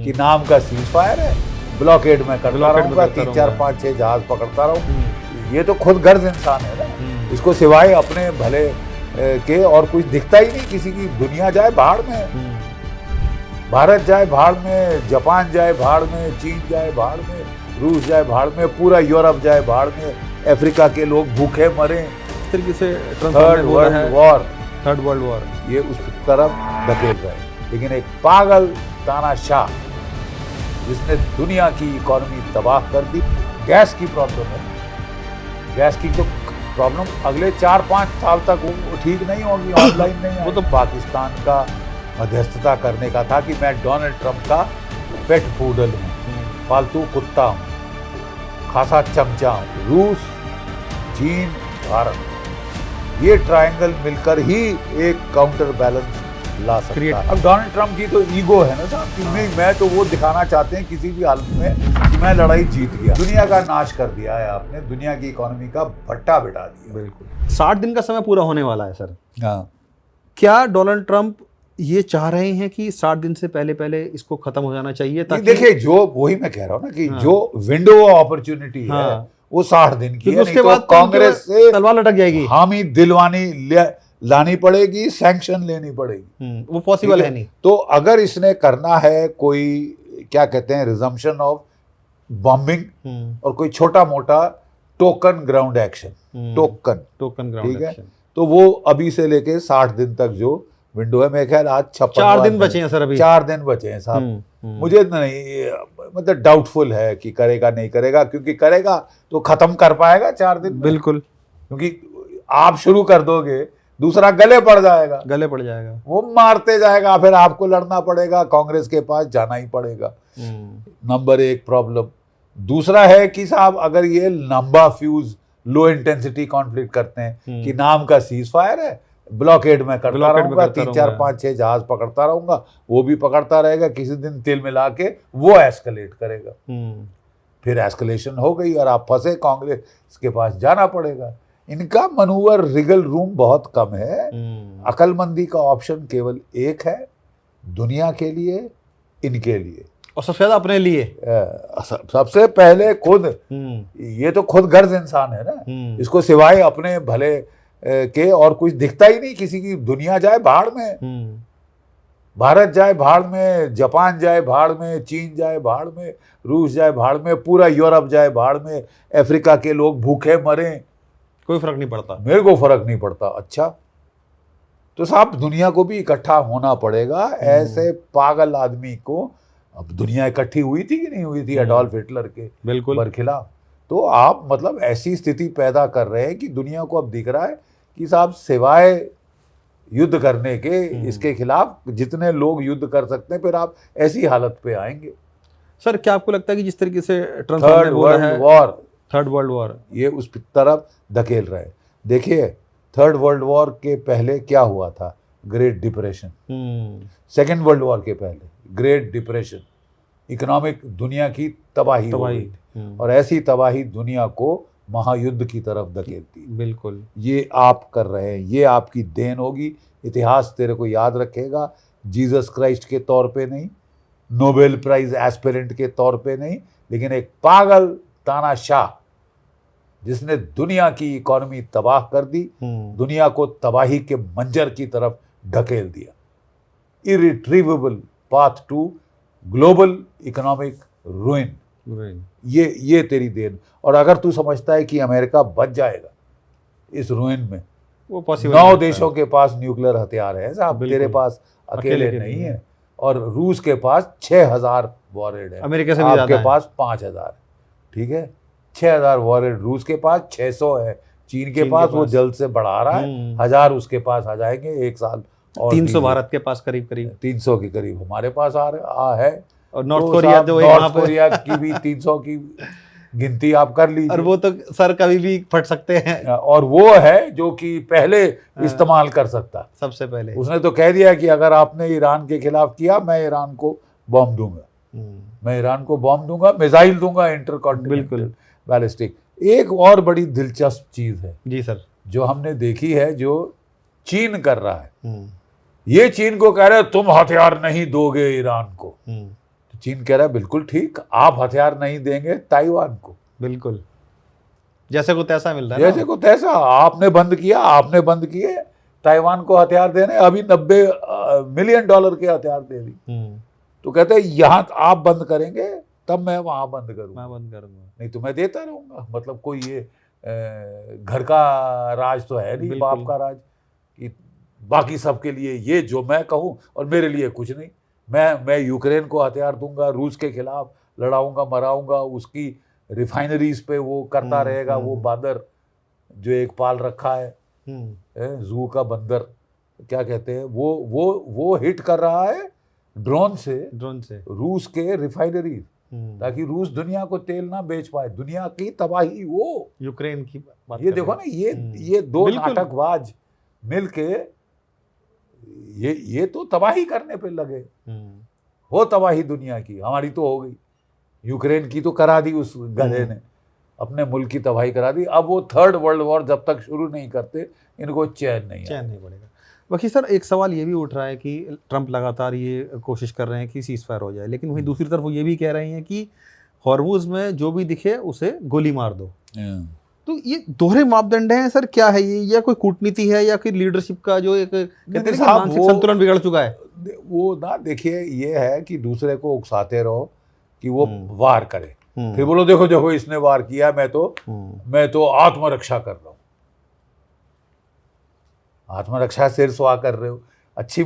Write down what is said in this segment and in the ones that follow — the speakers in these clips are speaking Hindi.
कि नाम का सीज फायर है, ब्लॉकेड में करता रहूंगा, 3 4 5 6 जहाज पकड़ता रहूँ। ये तो खुद गर्ज इंसान है ना, इसको सिवाय अपने भले के और कुछ दिखता ही नहीं किसी की। दुनिया जाए भाड़ में, भारत जाए भाड़ में, जापान जाए भाड़ में, चीन जाए भाड़ में, रूस जाए भाड़ में, पूरा यूरोप जाए भाड़ में, अफ्रीका के लोग भूखे मरे। इस तरीके से थर्ड वर्ल्ड वॉर ये उस तरफ धकेल रहे हैं। लेकिन एक पागल तानाशाह जिसने दुनिया की इकोनॉमी तबाह कर दी। गैस की प्रॉब्लम है, गैस की तो प्रॉब्लम अगले 4-5 साल तक वो ठीक नहीं होगी, ऑनलाइन नहीं। वो तो पाकिस्तान का मध्यस्थता करने का था कि मैं डोनाल्ड ट्रंप का पेट पूडल हूँ, पालतू कुत्ता हूँ, खासा चमचा हूँ। रूस, चीन, भारत, ये ट्रायंगल मिलकर ही एक काउंटर बैलेंस ला सकता है। अब डोनाल्ड ट्रंप की तो ईगो है ना साहब कि मैं तो वो दिखाना चाहते हैं किसी भी हालत में कि मैं लड़ाई जीत गया। दुनिया का नाश कर दिया है आपने, दुनिया की इकोनॉमी का भट्टा बिठा दिया। बिल्कुल 60 दिन का समय पूरा होने वाला है सर। हाँ, क्या डोनाल्ड ट्रंप ये चाह रहे हैं कि 60 दिन से पहले इसको खत्म हो जाना चाहिए ताकि देखिए, जो वही मैं कह रहा हूँ ना कि जो विंडो ऑफ अपॉर्चुनिटी है वो 60 दिन की है, उसके नहीं बाद तो कांग्रेस से तलवार लटक जाएगी, हामी दिलवानी लानी पड़ेगी, सैंक्शन लेनी पड़ेगी। वो पॉसिबल है नहीं। तो अगर इसने करना है कोई क्या कहते हैं रिजम्पशन ऑफ बॉम्बिंग और कोई छोटा मोटा token ground action, token ground ठीक है, एक्शन, तो वो अभी से लेके 60 दिन तक जो विंडो है, मेरे ख्याल आज 4 दिन बचे हैं सर, अभी 4 दिन बचे हैं साहब। मुझे नहीं मतलब डाउटफुल है कि करेगा नहीं करेगा, क्योंकि करेगा तो खत्म कर पाएगा 4 दिन में। बिल्कुल, क्योंकि आप शुरू कर दोगे, दूसरा गले पड़ जाएगा, वो मारते जाएगा, फिर आपको लड़ना पड़ेगा, कांग्रेस के पास जाना ही पड़ेगा। Number 1 problem. दूसरा है कि साहब अगर ये लंबा फ्यूज लो इंटेंसिटी कॉन्फ्लिक्ट करते हैं कि नाम का सीज फायर है, ब्लॉकेड में करता रहूंगा, 3 4 5 6 जहाज पकड़ता रहूंगा, वो भी पकड़ता रहेगा, किसी दिन तिल मिला के वो एस्केलेट करेगा, फिर एस्केलेशन हो गई और आप फंसे, कांग्रेस के पास जाना पड़ेगा। इनका मनूवर रिगल रूम बहुत कम है। अकलमंदी का ऑप्शन केवल एक है, दुनिया के लिए, इनके लिए, और सबसे ज्यादा अपने लिए। सबसे पहले खुद, ये तो खुद गर्ज इंसान है ना, इसको सिवाय अपने भले के और कुछ दिखता ही नहीं किसी की। दुनिया जाए भाड़ में, भारत जाए भाड़ में, जापान जाए भाड़ में, चीन जाए भाड़ में, रूस जाए भाड़ में, पूरा यूरोप जाए भाड़ में, अफ्रीका के लोग भूखे मरे, कोई फर्क नहीं पड़ता, मेरे को फर्क नहीं पड़ता। अच्छा, तो साहब दुनिया को भी इकट्ठा होना पड़ेगा। ऐसे पागल आदमी को, अब दुनिया इकट्ठी हुई थी कि नहीं हुई थी एडोल्फ हिटलर के बरखिलाफ? तो आप मतलब ऐसी स्थिति पैदा कर रहे हैं कि दुनिया को अब दिख रहा है कि साहब सिवाय युद्ध करने के इसके खिलाफ जितने लोग युद्ध कर सकते हैं, फिर आप ऐसी हालत पे आएंगे। सर क्या आपको लगता है कि जिस तरीके से ट्रंप थर्ड वर्ल्ड वॉर ये उस तरफ धकेल रहे हैं? देखिए, थर्ड वर्ल्ड वॉर के पहले क्या हुआ था? Great depression. Second world war के पहले ग्रेट डिप्रेशन, इकोनॉमिक दुनिया की तबाही हो गई, और ऐसी तबाही दुनिया को महायुद्ध की तरफ धकेलती। बिल्कुल, ये आप कर रहे हैं, ये आपकी देन होगी। इतिहास तेरे को याद रखेगा, जीसस क्राइस्ट के तौर पे नहीं, नोबेल प्राइज एस्पिरेंट के तौर पे नहीं, लेकिन एक पागल तानाशाह जिसने दुनिया की इकोनॉमी तबाह कर दी, दुनिया को तबाही के मंजर की तरफ ढकेल दिया। Irretrievable path to global economic ruin, ये तेरी देन। और अगर तू समझता है कि अमेरिका बच जाएगा इस रूइन में, वो पॉसिबल 9 देशों के पास न्यूक्लियर हथियार है साहब, तेरे पास अकेले नहीं है। और रूस के पास 6000 वॉरहेड है, अमेरिका से भी आपके पास 5000, ठीक है। 6000 वॉरहेड रूस के पास, 600 है चीन के पास, वो जल्द से बढ़ा रहा है, 1000 उसके पास आ जाएंगे 1 साल, और 300 भारत के पास करीब 300 के करीब हमारे पास है। और नॉर्थ कोरिया तो नॉर्थ कोरिया की भी 300 की गिनती आप कर लीजिए। और वो तो सर कभी भी फट सकते हैं, और वो है जो कि पहले इस्तेमाल कर सकता, सबसे पहले उसने तो कह दिया कि अगर आपने ईरान के खिलाफ किया, मैं ईरान को बॉम्ब दूंगा, मैं ईरान को बॉम्ब दूंगा, मिसाइल दूंगा इंटरकॉन्टिनेंटल बैलिस्टिक। एक और बड़ी दिलचस्प चीज है जी सर, जो हमने देखी है, जो चीन कर रहा है। ये चीन को कह रहे तुम हथियार नहीं दोगे ईरान को, चीन कह रहा है बिल्कुल ठीक, आप हथियार नहीं देंगे ताइवान को, बिल्कुल जैसे को तैसा मिल रहा है जैसे को तैसा, आपने बंद किया, आपने बंद किए ताइवान को हथियार देने, अभी 90 मिलियन डॉलर के हथियार दे दी। तो कहते हैं यहाँ आप बंद करेंगे तब मैं वहां बंद करूंगा, मैं बंद करूंगा, नहीं तो मैं देता रहूंगा। मतलब कोई ये घर का राज तो है नहीं, बाप का राज कि बाकी सबके लिए ये जो मैं कहूं और मेरे लिए कुछ नहीं। मैं यूक्रेन को हथियार दूंगा, रूस के खिलाफ लड़ाऊंगा, मराऊंगा, उसकी रिफाइनरीज पे वो करता रहेगा, वो बांदर जो एक पाल रखा है जू का बंदर, क्या कहते हैं, वो हिट कर रहा है ड्रोन से रूस के रिफाइनरी, ताकि रूस दुनिया को तेल ना बेच पाए। दुनिया की तबाही वो यूक्रेन की बात, ये देखो ना, ये दो नाटकबाज मिलके ये तो तबाही करने पे लगे। हो तबाही दुनिया की, हमारी तो हो गई, यूक्रेन की तो करा दी उस गधे ने, अपने मुल्क की तबाही करा दी। अब वो थर्ड वर्ल्ड वॉर जब तक शुरू नहीं करते इनको चैन नहीं पड़ेगा। बाकी सर एक सवाल ये भी उठ रहा है कि ट्रंप लगातार ये कोशिश कर रहे हैं कि सीज फायर हो जाए, लेकिन वहीं दूसरी तरफ वो ये भी कह रहे हैं कि हॉर्मुज में जो भी दिखे उसे गोली मार दो। तो ये दोहरे मापदंड हैं सर, क्या है ये, या कोई कूटनीति है या कोई लीडरशिप का जो एक कहते हैं मानसिक संतुलन बिगड़ चुका है? वो ना देखिए, ये है कि दूसरे को उकसाते रहो कि वो वार करे, फिर बोलो देखो देखो इसने वार किया, मैं तो आत्मरक्षा कर रहा हूं। आत्मरक्षा सिर सुहा कर रहे हो। अच्छी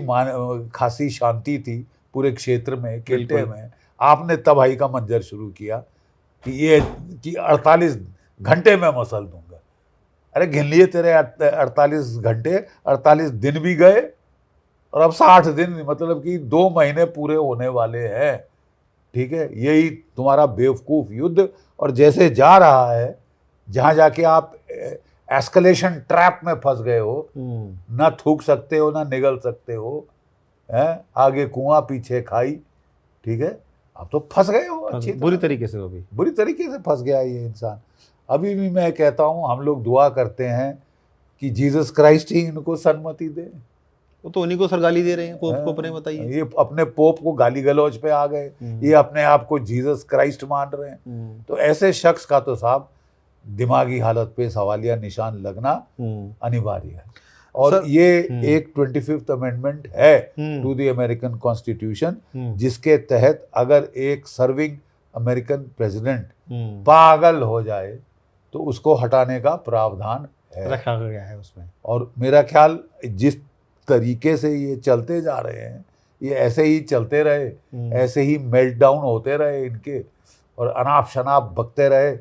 खासी शांति थी पूरे क्षेत्र में, किल्टे में, आपने तबाही का मंजर शुरू किया कि 48 घंटे में मसल दूंगा। अरे गिन लिए तेरे 48 घंटे, 48 दिन भी गए और अब 60 दिन, मतलब कि 2 महीने पूरे होने वाले हैं। ठीक है, यही तुम्हारा बेवकूफ युद्ध। और जैसे जा रहा है, जहां जाके आप एस्केलेशन ट्रैप में फंस गए हो, ना थूक सकते हो ना निगल सकते हो, हैं, आगे कुआं पीछे खाई। ठीक है, अब तो फंस गए हो अच्छी बुरी तरीके से, बुरी तरीके से फंस गया ये इंसान। अभी भी मैं कहता हूं, हम लोग दुआ करते हैं कि जीसस क्राइस्ट ही इनको सन्मति दे। वो तो उन्हीं को सर गाली दे रहे हैं, पोप को अपने बताइए। ये अपने पोप को गाली गलौज पे आ गए, ये अपने आप को जीसस क्राइस्ट मान रहे हैं। तो ऐसे शख्स का तो साहब दिमागी हालत पे सवालिया निशान लगना अनिवार्य है। और ये एक 25th अमेंडमेंट है टू द अमेरिकन कॉन्स्टिट्यूशन, जिसके तहत अगर एक सर्विंग अमेरिकन प्रेसिडेंट पागल हो जाए तो उसको हटाने का प्रावधान है, रखा गया है उसमें। और मेरा ख्याल जिस तरीके से ये चलते जा रहे हैं, ये ऐसे ही चलते रहे, ऐसे ही मेल्ट डाउन होते रहे इनके, और अनाप शनाप बकते रहे,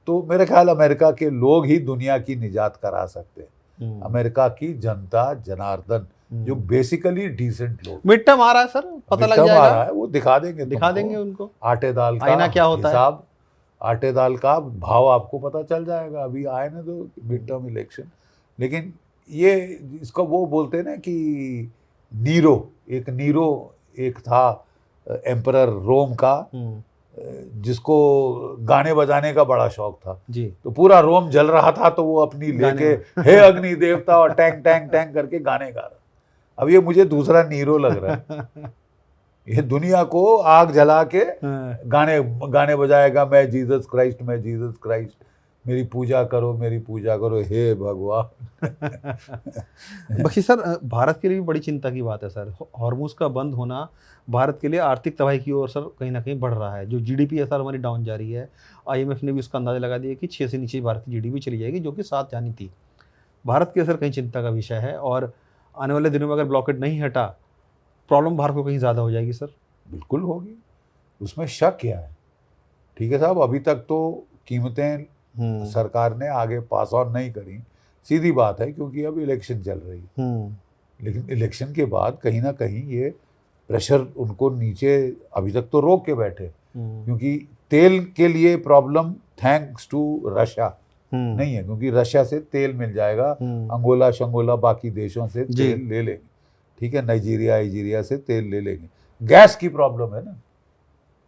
तो मेरे ख्याल अमेरिका के लोग ही दुनिया की निजात करा सकते हैं। अमेरिका की जनता जनार्दन, जो बेसिकली डिसेंट लोग, मिड टर्म आ रहा है सर, पता लग जाएगा, आ रहा है, वो दिखा देंगे उनको आटे दाल का आईना क्या होता हिसाब, आटे दाल का भाव आपको पता चल जाएगा। अभी आए ना तो मिड टर्म इलेक्शन। लेकिन ये इसको वो बोलते हैं ना कि नीरो एक था एम्परर रोम का, जिसको गाने बजाने का बड़ा शौक था जी। तो पूरा रोम जल रहा था, तो वो अपनी लेके हे अग्नि देवता और टैंक टैंक टैंक करके गाने गा रहा। अब ये मुझे दूसरा नीरो लग रहा है। ये दुनिया को आग जला के गाने बजाएगा, मैं जीसस क्राइस्ट, मेरी पूजा करो हे भगवान। बख्शी सर, भारत के लिए भी बड़ी चिंता की बात है सर। हॉर्मुज का बंद होना भारत के लिए आर्थिक तबाही की ओर सर कहीं ना कहीं बढ़ रहा है। जो जीडीपी है सर हमारी डाउन जा रही है। आईएमएफ ने भी उसका अंदाजा लगा दिया कि 6 से नीचे भारत की जीडीपी चली जाएगी, जो कि 7 जानी थी। भारत के सर कहीं चिंता का विषय है, और आने वाले दिनों में अगर ब्लॉकेट नहीं हटा, प्रॉब्लम भारत को कहीं ज़्यादा हो जाएगी सर। बिल्कुल होगी, उसमें शक क्या है। ठीक है साहब, अभी तक तो कीमतें सरकार ने आगे पास ऑन नहीं करी, सीधी बात है, क्योंकि अब इलेक्शन चल रही है। लेकिन इलेक्शन के बाद कहीं ना कहीं ये प्रेशर उनको नीचे अभी तक तो रोक के बैठे, क्योंकि तेल के लिए प्रॉब्लम थैंक्स टू रशिया नहीं है, क्योंकि रशिया से तेल मिल जाएगा, अंगोला शंगोला बाकी देशों से तेल ले लेंगे। ठीक है, नाइजीरिया से तेल ले लेंगे। गैस की प्रॉब्लम है ना,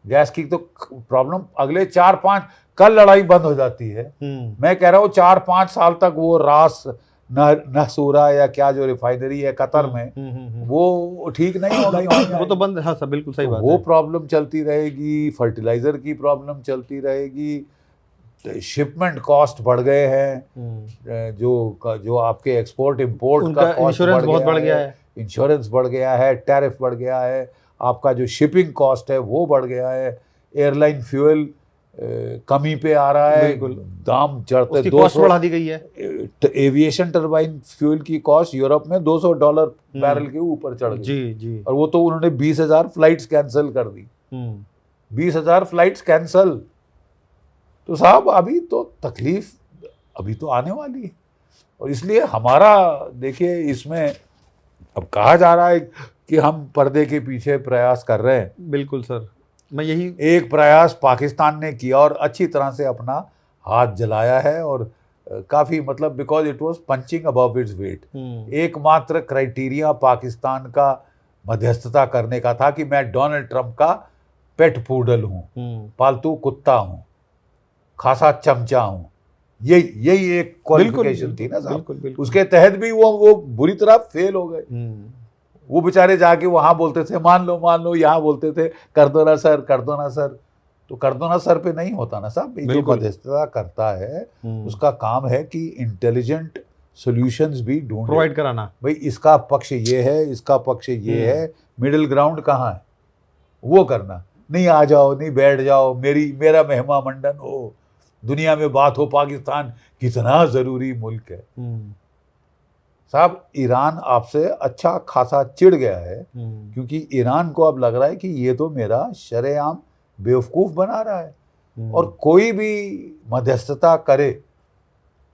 गैस की तो प्रॉब्लम अगले 4-5, कल लड़ाई बंद हो जाती है। मैं कह रहा हूँ 4-5 साल तक वो रास नहसूरा या क्या जो रिफाइनरी है कतर में, वो ठीक नहीं होगा। वो तो बंद, हाँ सर बिल्कुल सही बात वो है। प्रॉब्लम चलती रहेगी, फर्टिलाइजर की प्रॉब्लम चलती रहेगी, शिपमेंट कॉस्ट बढ़ गए हैं, जो आपके एक्सपोर्ट इंपोर्ट का उनका कॉस्ट इंश्योरेंस बहुत बढ़ गया है। इंश्योरेंस बढ़ गया है, टैरिफ बढ़ गया है, आपका जो शिपिंग कॉस्ट है वो बढ़ गया है, एयरलाइन फ्यूल कमी पे आ रहा है, बिल्कुल। दाम चढ़ते, उसकी कॉस्ट बढ़ा दी गई है। एविएशन टरबाइन फ्यूल की कॉस्ट यूरोप में $200 बैरल के ऊपर चढ़ गई। जी जी। और वो तो उन्होंने 20,000 फ्लाइट्स कैंसिल कर दी। 20,000 फ्लाइट्स कैंसिल। तो साहब अभी तो तकलीफ अभी तो आने वाली है। और इसलिए हमारा देखिए इसमें अब कहा जा रहा है कि हम पर्दे के पीछे प्रयास कर रहे हैं। बिल्कुल सर, मैं यही एक प्रयास पाकिस्तान ने किया और अच्छी तरह से अपना हाथ जलाया है, और काफ़ी मतलब because it was punching above its weight. एकमात्र क्राइटेरिया पाकिस्तान का मध्यस्थता करने का था कि मैं डोनाल्ड ट्रंप का पेट पूडल हूँ, पालतू कुत्ता हूँ, खासा चमचा हूँ। यही एक क्वालिफिकेशन थी ना साहब। उसके तहत भी वो बुरी तरह फेल हो गए। वो बेचारे जाके वहां बोलते थे मान लो, यहाँ बोलते थे कर दो ना सर, कर दो ना सर। तो कर दो ना सर पे नहीं होता ना साहब। जो मध्यस्थता करता है उसका काम है कि इंटेलिजेंट सॉल्यूशंस भी ढूंढ प्रोवाइड कराना। भाई इसका पक्ष ये है, इसका पक्ष ये है, मिडिल ग्राउंड कहाँ है वो करना। नहीं आ जाओ, नहीं बैठ जाओ, मेरा मेहमान मंडन हो, दुनिया में बात हो पाकिस्तान कितना जरूरी मुल्क है। साहब ईरान आपसे अच्छा खासा चिढ़ गया है, क्योंकि ईरान को अब लग रहा है कि ये तो मेरा शरेआम बेवकूफ़ बना रहा है। और कोई भी मध्यस्थता करे,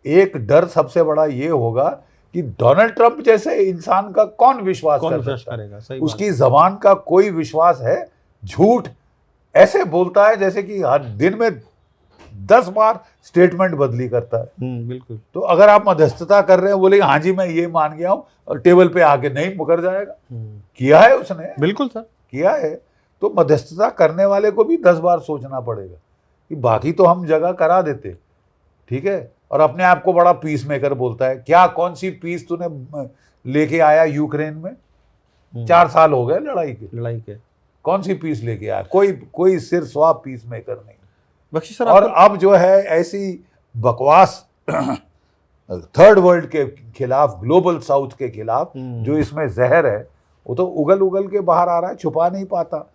एक डर सबसे बड़ा ये होगा कि डोनाल्ड ट्रंप जैसे इंसान का कौन विश्वास करेगा। उसकी जबान का कोई विश्वास है? झूठ ऐसे बोलता है जैसे कि हर दिन में 10 बार स्टेटमेंट बदली करता है। बिल्कुल। तो अगर आप मध्यस्थता कर रहे हैं, बोले हाँ जी मैं ये मान गया हूँ, और टेबल पे आके नहीं मुकर जाएगा। किया है उसने, बिल्कुल सर किया है। तो मध्यस्थता करने वाले को भी 10 बार सोचना पड़ेगा कि बाकी तो हम जगह करा देते, ठीक है। और अपने आप को बड़ा पीस मेकर बोलता है। क्या कौन सी पीस तूने लेके आया यूक्रेन में? 4 साल हो गए लड़ाई के, कौन सी पीस लेके आया? कोई सिर स्वाब पीस मेकर नहीं। बख्शी सर, और अब जो है ऐसी बकवास थर्ड वर्ल्ड के खिलाफ, ग्लोबल साउथ के खिलाफ जो इसमें जहर है, वो तो उगल के बाहर आ रहा है, छुपा नहीं पाता।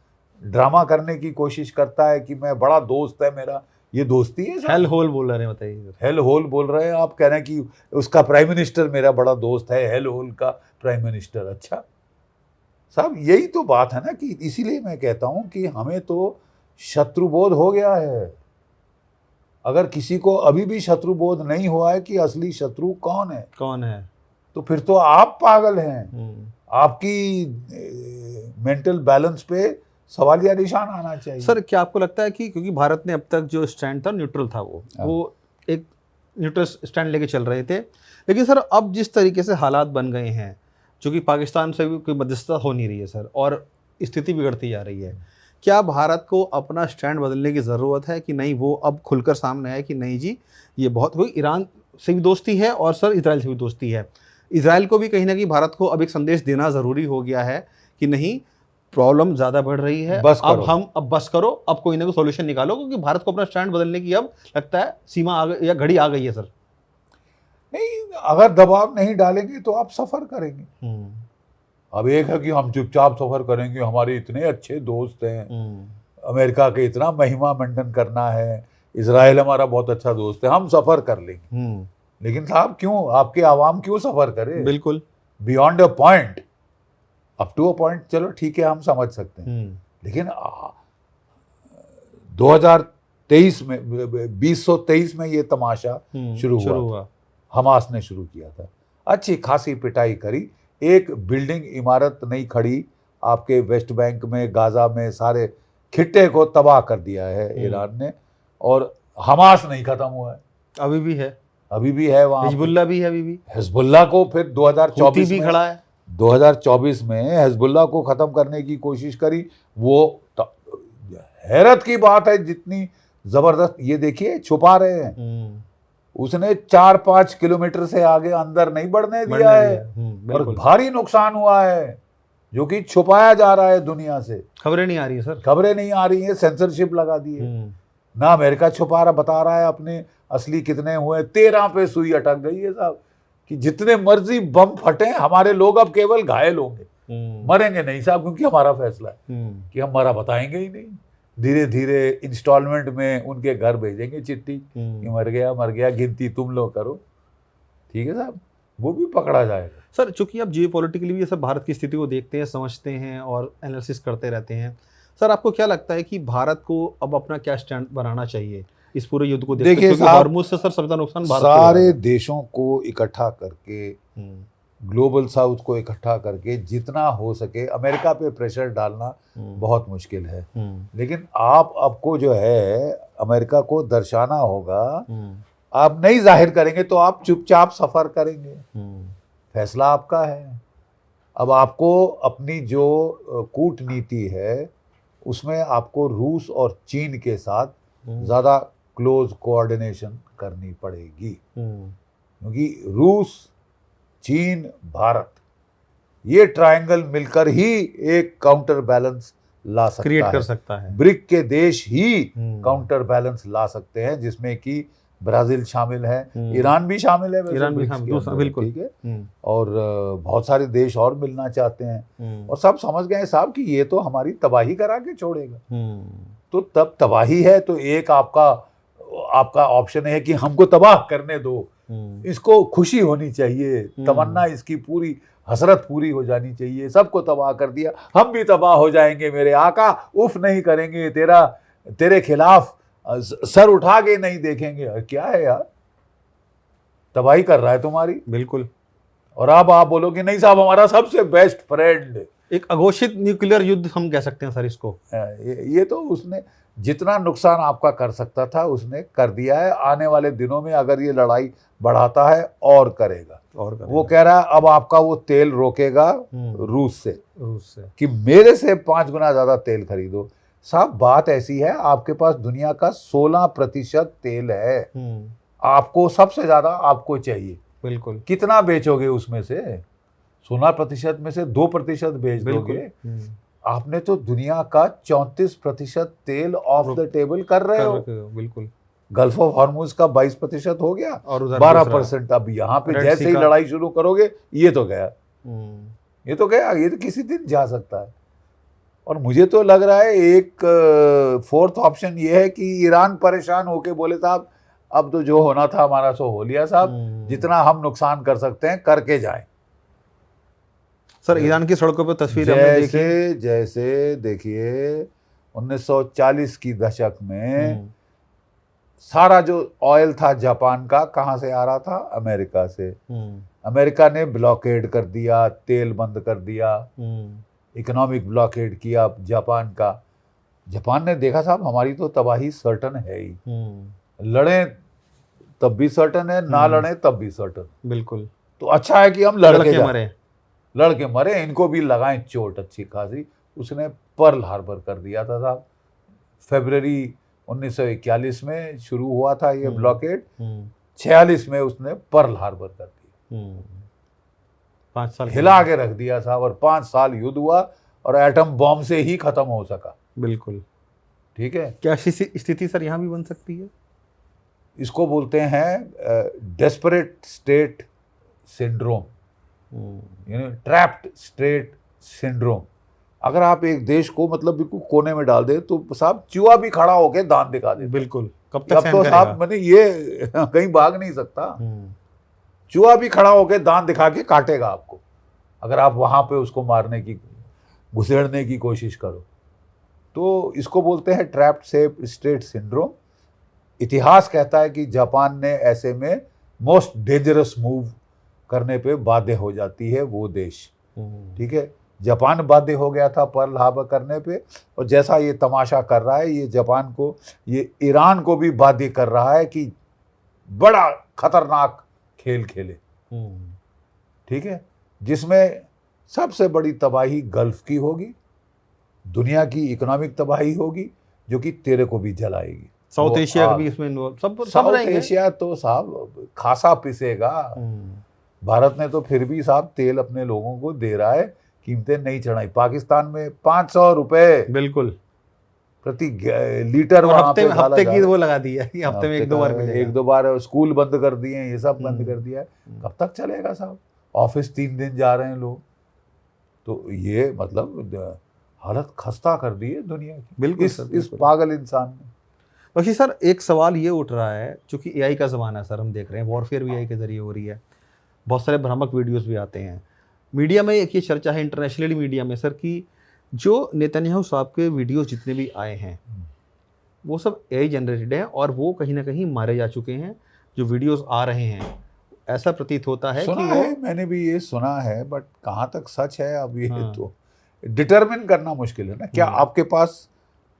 ड्रामा करने की कोशिश करता है कि मैं बड़ा दोस्त है मेरा। ये दोस्ती है? हेल होल बोल रहे हैं, बताइए। हेल होल बोल रहे हैं आप, कह रहे हैं कि उसका प्राइम मिनिस्टर मेरा बड़ा दोस्त है, हेल होल का प्राइम मिनिस्टर। अच्छा साहब यही तो बात है ना, कि इसीलिए मैं कहता हूं कि हमें तो शत्रुबोध हो गया है। अगर किसी को अभी भी शत्रुबोध नहीं हुआ है कि असली शत्रु कौन है, तो फिर तो आप पागल हैं। आपकी मेंटल बैलेंस पे सवालिया निशान आना चाहिए। सर क्या आपको लगता है कि क्योंकि भारत ने अब तक जो स्टैंड था न्यूट्रल था, वो एक न्यूट्रल स्टैंड लेके चल रहे थे, लेकिन सर अब जिस तरीके से हालात बन गए हैं, चूँकि पाकिस्तान से भी कोई मध्यस्थता हो नहीं रही है सर, और स्थिति बिगड़ती जा रही है, क्या भारत को अपना स्टैंड बदलने की ज़रूरत है कि नहीं? वो अब खुलकर सामने आए कि नहीं जी, ये बहुत हुई, ईरान से भी दोस्ती है और सर इजराइल से भी दोस्ती है। इजराइल को भी कहीं ना कहीं भारत को अब एक संदेश देना ज़रूरी हो गया है कि नहीं, प्रॉब्लम ज़्यादा बढ़ रही है, अब बस करो, अब कोई ना कोई सोल्यूशन निकालो, क्योंकि भारत को अपना स्टैंड बदलने की अब लगता है सीमा आ गई या घड़ी आ गई है सर। नहीं, अगर दबाव नहीं डालेंगे तो आप सफ़र करेंगे। अब एक है कि हम चुपचाप सफ़र करेंगे, हमारे इतने अच्छे दोस्त हैं, अमेरिका के इतना महिमा मंडन करना है, इजराइल हमारा बहुत अच्छा दोस्त है, हम सफ़र कर लेंगे। लेकिन साहब क्यों, आपके आवाम क्यों सफ़र करे? बिल्कुल, beyond a point, up to a point चलो ठीक है, हम समझ सकते हैं। लेकिन 2023 में 2023 में ये तमाशा शुरू हुआ। हमास ने शुरू किया था, अच्छी खासी पिटाई करी, एक बिल्डिंग इमारत नहीं खड़ी आपके वेस्ट बैंक में, गाजा में, सारे खिट्टे को तबाह कर दिया है ईरान ने। और हमास नहीं खत्म हुआ है, अभी भी है वहाँ, हिजबुल्लाह भी है अभी भी। हिजबुल्लाह को फिर 2024 भी खड़ा है, 2024 में हिजबुल्लाह को खत्म करने की कोशिश करी। वो हैरत की बात है, जितनी जबरदस्त, ये देखिए छुपा रहे हैं, उसने 4-5 किलोमीटर से आगे अंदर नहीं बढ़ने दिया है और बिल्कुल। भारी नुकसान हुआ है जो कि छुपाया जा रहा है दुनिया से। खबरें नहीं आ रही है सर। खबरें नहीं आ रही है, सेंसरशिप लगा दी है। ना अमेरिका छुपा रहा, बता रहा है अपने असली कितने हुए। 13 पे सुई अटक गई है साहब कि जितने मर्जी बम फटे हमारे लोग अब केवल घायल होंगे, मरेंगे नहीं साहब, क्योंकि हमारा फैसला है कि हम मरा बताएंगे ही नहीं। धीरे धीरे इंस्टॉलमेंट में उनके घर भेजेंगे चिट्ठी कि मर गया, गिनती तुम लोग करो। ठीक है साहब, वो भी पकड़ा जाएगा। सर चूंकि आप जियोपॉलिटिकली भी ये सब भारत की स्थिति को देखते हैं, समझते हैं और एनालिसिस करते रहते हैं, सर आपको क्या लगता है कि भारत को अब अपना क्या स्टैंड बनाना चाहिए इस पूरे युद्ध को देखते देखिए हुए? क्योंकि हॉर्मुज से सर सबका नुकसान भारत को सारे हो रहा है। देशों को इकट्ठा करके, ग्लोबल साउथ को इकट्ठा करके जितना हो सके अमेरिका पे प्रेशर डालना बहुत मुश्किल है। लेकिन आप आपको जो है अमेरिका को दर्शाना होगा। आप नहीं जाहिर करेंगे तो आप चुपचाप सफर करेंगे, फैसला आपका है। अब आपको अपनी जो कूटनीति है उसमें आपको रूस और चीन के साथ ज़्यादा क्लोज कोऑर्डिनेशन करनी पड़ेगी, क्योंकि रूस, चीन, भारत, ये ट्रायंगल मिलकर ही एक काउंटर बैलेंस ला सकता क्रिएट है, कर सकता है। ब्रिक के देश ही काउंटर बैलेंस ला सकते हैं, जिसमें कि ब्राजील शामिल है, ईरान भी शामिल है, ईरान भी शामिल, बिल्कुल, ठीक है। और बहुत सारे देश और मिलना चाहते हैं, और सब समझ गए साहब कि ये तो हमारी तबाही करा के छोड़ेगा। तो तब तबाही है तो एक आपका ऑप्शन है कि हमको तबाह करने दो, इसको खुशी होनी चाहिए, तमन्ना इसकी पूरी हसरत पूरी हो जानी चाहिए। सबको तबाह कर दिया, हम भी तबाह हो जाएंगे मेरे आका, उफ नहीं करेंगे, तेरे खिलाफ सर उठा के नहीं देखेंगे। क्या है यार, तबाही कर रहा है तुम्हारी, बिल्कुल। और अब आप बोलो कि नहीं साहब हमारा सबसे बेस्ट फ्रेंड। एक अघोषित न्यूक्लियर युद्ध हम कह सकते हैं सर इसको। ये तो उसने जितना नुकसान आपका कर सकता था उसने कर दिया है। आने वाले दिनों में अगर ये लड़ाई बढ़ाता है और करेगा। वो कह रहा है अब आपका वो तेल रोकेगा रूस से कि मेरे से 5 गुना ज्यादा तेल खरीदो। साहब बात ऐसी है, आपके पास दुनिया का 16% तेल है, आपको सबसे ज्यादा आपको चाहिए, बिल्कुल। कितना बेचोगे उसमें से? 16% में से 2% बेच दोगे। आपने तो दुनिया का 34% तेल ऑफ द टेबल कर रहे हो। बिल्कुल। गल्फ ऑफ हॉर्मुज का 22% हो गया और 12%। अब यहाँ पे जैसे ही लड़ाई शुरू करोगे ये तो गया, ये तो गया, ये तो किसी दिन जा सकता है। और मुझे तो लग रहा है एक फोर्थ ऑप्शन ये है कि ईरान परेशान होके बोले साहब अब तो जो होना था हमारा सो हो लिया साहब, जितना हम नुकसान कर सकते हैं करके जाएं। सर ईरान की सड़कों पर तस्वीर जैसे देखिए 1940 की दशक में सारा जो ऑयल था जापान का कहाँ से आ रहा था? अमेरिका से। अमेरिका ने ब्लॉकेड कर दिया, तेल बंद कर दिया, इकोनॉमिक ब्लॉकेड किया जापान का। जापान ने देखा साहब हमारी तो तबाही सर्टन है ही, लड़े तब भी सर्टन है, ना लड़े तब भी सर्टन। बिल्कुल। तो अच्छा है कि हम लड़के मरे, इनको भी लगाएं चोट अच्छी खासी। उसने पर्ल हार्बर कर दिया था साहब। फरवरी 1941 में शुरू हुआ था ये ब्लॉकेड, 46 में उसने पर्ल हार्बर कर दिया। 5 साल हिला के रख दिया साहब, और 5 साल युद्ध हुआ और एटम बॉम्ब से ही खत्म हो सका। बिल्कुल। ठीक है। क्या स्थिति सर यहाँ भी बन सकती है? इसको बोलते हैं डेस्परेट स्टेट सिंड्रोम, यानी ट्रैप्ड स्टेट सिंड्रोम। अगर आप एक देश को मतलब बिल्कुल कोने में डाल दे तो साहब चूहा भी खड़ा होके दांत दिखा दे। बिल्कुल। कब तक तो साहब मैंने ये कहीं भाग नहीं सकता। चूहा भी खड़ा होके दांत दिखा के काटेगा आपको अगर आप वहां पे उसको मारने की, घुसेड़ने की कोशिश करो। तो इसको बोलते हैं ट्रैप्ड स्टेट सिंड्रोम। इतिहास कहता है कि जापान ने ऐसे में मोस्ट डेंजरस मूव करने पे बाध्य हो जाती है वो देश। ठीक है, जापान बाध्य हो गया था पर्ल हार्बर करने पे, और जैसा ये तमाशा कर रहा है ये जापान को, ये ईरान को भी बाध्य कर रहा है कि बड़ा खतरनाक खेल खेले। ठीक है, जिसमें सबसे बड़ी तबाही गल्फ की होगी, दुनिया की इकोनॉमिक तबाही होगी जो कि तेरे को भी जलाएगी। साउथ वो, एशिया भी इसमें इन्वॉल्व, सब साउथ रहेंगे। एशिया तो साहब खासा पिसेगा। भारत ने तो फिर भी साहब तेल अपने लोगों को दे रहा है, कीमतें नहीं चढ़ाई। पाकिस्तान में 500 रुपए बिल्कुल, प्रति लीटर और वहां हफ्ते पे में डाला हफ्ते जा की रहा है। वो लगा दी है कि हफ्ते में एक दो बार मिलेगा। एक दो बार स्कूल बंद कर दिए, ये सब बंद कर दिया है। कब तक चलेगा साहब? ऑफिस 3 दिन जा रहे हैं लोग, तो ये मतलब हालत खस्ता कर दी है दुनिया की बिल्कुल इस सर, इस बिल्कुल। पागल इंसान ने। बल्कि सर एक सवाल ये उठ रहा है, चूंकि एआई का ज़माना है सर, हम देख रहे हैं वॉरफेयर भी एआई के जरिए हो रही है, बहुत सारे भ्रामक वीडियोस भी आते हैं मीडिया में। एक ये चर्चा है इंटरनेशनली मीडिया में सर कि जो नेतन्याहू साहब के वीडियोस जितने भी आए हैं वो सब एआई जनरेटेड है और वो कहीं ना कहीं मारे जा चुके हैं। जो वीडियोस आ रहे हैं ऐसा प्रतीत होता है सुना कि वो है, मैंने भी ये सुना है, बट कहाँ तक सच है अब ये हाँ। तो डिटरमिन करना मुश्किल है ना। क्या आपके पास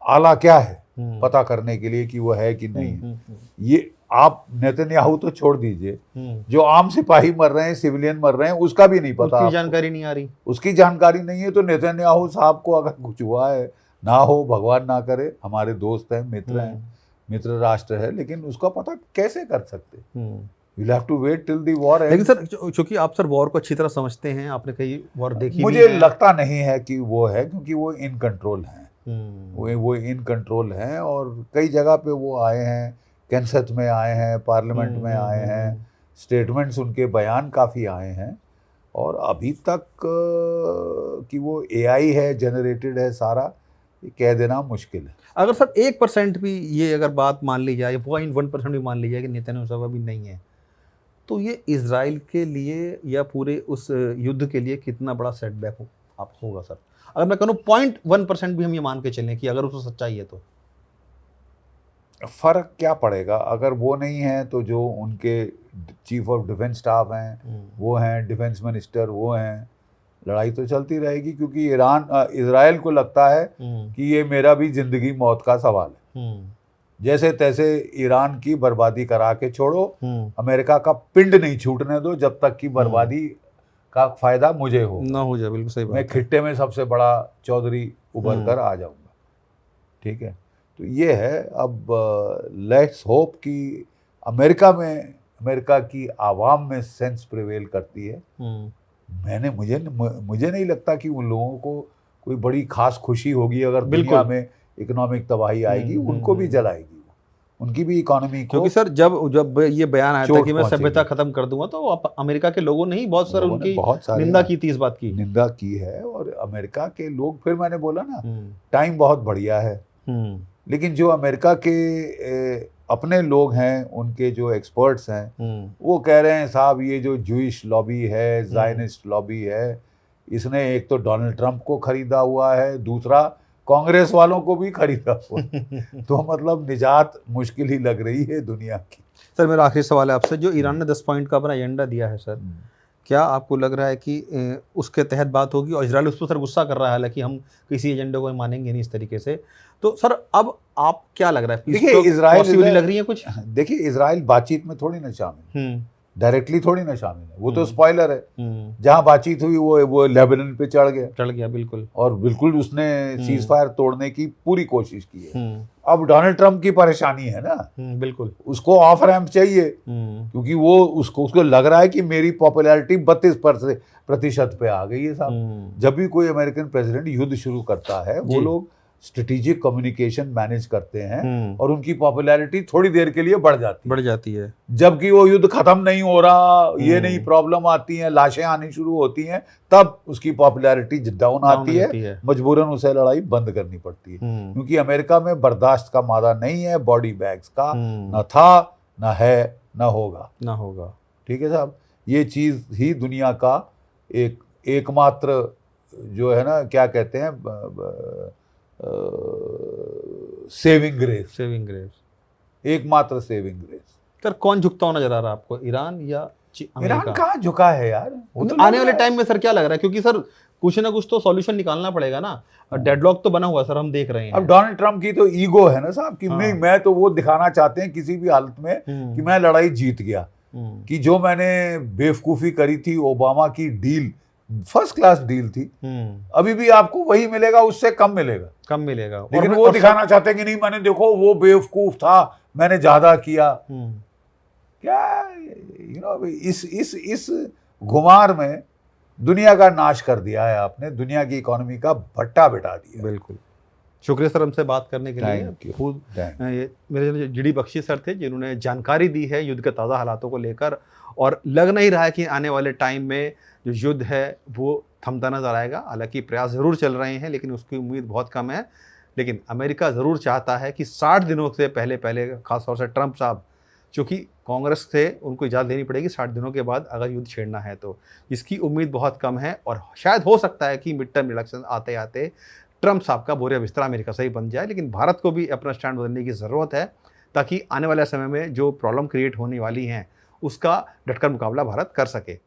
आला क्या है पता करने के लिए कि वो है कि नहीं है? ये आप नेतन्याहू तो छोड़ दीजिए, जो आम सिपाही मर रहे हैं, सिविलियन मर रहे हैं, उसका भी नहीं पता, उसकी आपको जानकारी नहीं आ रही। उसकी जानकारी नहीं है। तो नेतन्याहू साहब को अगर कुछ हुआ है, ना हो, भगवान ना करे, हमारे दोस्त हैं, मित्र हैं, मित्र राष्ट्र है, लेकिन उसका पता कैसे कर सकते? We'll have to wait till the war ends। लेकिन सर चूंकि आप सर वॉर को अच्छी तरह समझते हैं, आपने कई वॉर देखी मुझे भी है। लगता नहीं है कि वो है, क्योंकि वो इन कंट्रोल हैं। वो इन कंट्रोल हैं और कई जगह पे वो आए हैं, कैंसत में आए हैं, पार्लियामेंट में आए हैं, स्टेटमेंट्स उनके बयान काफ़ी आए हैं। और अभी तक कि वो एआई है, जनरेटेड है सारा, ये कह देना मुश्किल है। अगर सर 1% भी ये अगर बात मान ली जाए, 1% भी मान ली जाए कि नेतन्याहू साहब अभी नहीं है, तो ये इजराइल के लिए या पूरे उस युद्ध के लिए कितना बड़ा सेटबैक आप होगा सर? अगर मैं कहूँ 0.1% भी हम ये मान के चलें कि अगर उसको सच्चाई है तो फर्क क्या पड़ेगा? अगर वो नहीं है तो जो उनके चीफ ऑफ डिफेंस स्टाफ हैं वो हैं, डिफेंस मिनिस्टर वो हैं, लड़ाई तो चलती रहेगी। क्योंकि इजराइल को लगता है कि ये मेरा भी जिंदगी मौत का सवाल है। जैसे तैसे ईरान की बर्बादी करा के छोड़ो, अमेरिका का पिंड नहीं छूटने दो जब तक कि बर्बादी का फायदा मुझे हो ना हो जाए। बिल्कुल सही बात मैं है। खिट्टे में सबसे बड़ा चौधरी उभर कर आ जाऊंगा। ठीक है, तो ये है। अब लेट्स होप कि अमेरिका की आवाम में सेंस प्रिवेल करती है। मुझे नहीं लगता कि उन लोगों को कोई बड़ी खास खुशी होगी अगर दुनिया में इकोनॉमिक तबाही आएगी। उनको भी जलाएगी, उनकी भी इकोनॉमी को। क्योंकि सर जब ये बयान आया था कि मैं सभ्यता खत्म कर दूंगा, तो अमेरिका के लोगों ने ही बहुत सारे उनकी निंदा की थी, इस बात की निंदा की है। और अमेरिका के लोग, फिर मैंने बोला ना, टाइम बहुत बढ़िया है, लेकिन जो अमेरिका के अपने लोग हैं, उनके जो एक्सपर्ट्स हैं, वो कह रहे हैं साहब ये जो जूइश लॉबी है, ज़ायनिस्ट लॉबी है, इसने एक तो डोनाल्ड ट्रंप को खरीदा हुआ है, दूसरा कांग्रेस वालों को भी खरीदा हुआ है। तो मतलब निजात मुश्किल ही लग रही है दुनिया की। सर मेरा आखिरी सवाल है आपसे, जो ईरान ने 10 पॉइंट का अपना एजेंडा दिया है सर, क्या आपको लग रहा है कि उसके तहत बात होगी? और इजराइल उस पर सर गुस्सा कर रहा है, हालांकि हम किसी एजेंडे को मानेंगे नहीं इस तरीके से। तो सर अब आप क्या लग रहा है, देखिए इजराइल लग रही है कुछ? देखिए इजराइल बातचीत में थोड़ी ना शामिल, डायरेक्टली थोड़ी ना शामिल है, वो तो स्पॉइलर है। जहां बातचीत हुई वो लेबनान पे चढ़ गया बिल्कुल, और बिल्कुल उसने सीज फायर तोड़ने की पूरी कोशिश की है। अब डोनाल्ड ट्रंप की परेशानी है ना, बिल्कुल उसको ऑफ रैंप चाहिए, क्योंकि वो उसको लग रहा है कि मेरी पॉपुलैरिटी 32% पे आ गई है साहब। जब भी कोई अमेरिकन प्रेसिडेंट युद्ध शुरू करता है, वो लोग स्ट्रेटेजिक कम्युनिकेशन मैनेज करते हैं और उनकी पॉपुलैरिटी थोड़ी देर के लिए बढ़ जाती है। जबकि वो युद्ध खत्म नहीं हो रहा, ये नहीं प्रॉब्लम आती है, लाशें आनी शुरू होती हैं, तब उसकी पॉपुलैरिटी डाउन आती है, मजबूरन उसे लड़ाई बंद करनी पड़ती है। क्योंकि अमेरिका में बर्दाश्त का मादा नहीं है बॉडी बैग्स का, न था, न है, न होगा। ठीक है साहब, ये चीज ही दुनिया का एकमात्र जो है ना, क्या कहते हैं, सेविंग ग्रेस, एकमात्र सेविंग ग्रेस। सर कौन झुकता हुआ नजर आ रहा है आपको, ईरान या ईरान? कहाँ झुका है यार, वो तो आने वाले टाइम में सर क्या लग रहा है? क्योंकि सर कुछ ना कुछ तो सॉल्यूशन निकालना पड़ेगा ना, और डेडलॉक तो बना हुआ सर, हम देख रहे हैं। अब डोनाल्ड ट्रंप की तो ईगो है ना साहब, कि मैं तो वो दिखाना चाहते हैं किसी भी हालत में कि मैं लड़ाई जीत गया, कि जो मैंने बेवकूफ़ी करी थी ओबामा की डील फर्स्ट क्लास डील थी। अभी भी आपको वही मिलेगा, उससे कम मिलेगा। कम मिलेगा। लेकिन वो दिखाना चाहते हैं कि नहीं, मैंने देखो वो बेवकूफ था, मैंने ज्यादा किया। क्या इस घुमार में दुनिया का नाश कर दिया है आपने, दुनिया की इकोनॉमी का भट्टा बिठा दिया। बिल्कुल। शुक्रिया सर हमसे बात करने के लिए। Thank you. खुद Thank ये मेरे जीडी बख्शी सर थे जिन्होंने जानकारी दी है युद्ध के ताज़ा हालातों को लेकर, और लग नहीं रहा है कि आने वाले टाइम में जो युद्ध है वो थमता नजर आएगा। हालांकि प्रयास ज़रूर चल रहे हैं लेकिन उसकी उम्मीद बहुत कम है। लेकिन अमेरिका ज़रूर चाहता है कि 60 दिनों से पहले खासतौर से ट्रंप साहब, चूँकि कांग्रेस से उनको इजाज़त देनी पड़ेगी 60 दिनों के बाद अगर युद्ध छेड़ना है तो, इसकी उम्मीद बहुत कम है। और शायद हो सकता है कि मिड टर्म इलेक्शन आते आते ट्रंप साहब का बोरिया बिस्तरा अमेरिका से ही बन जाए। लेकिन भारत को भी अपना स्टैंड बदलने की ज़रूरत है ताकि आने वाले समय में जो प्रॉब्लम क्रिएट होने वाली हैं उसका डटकर मुकाबला भारत कर सके।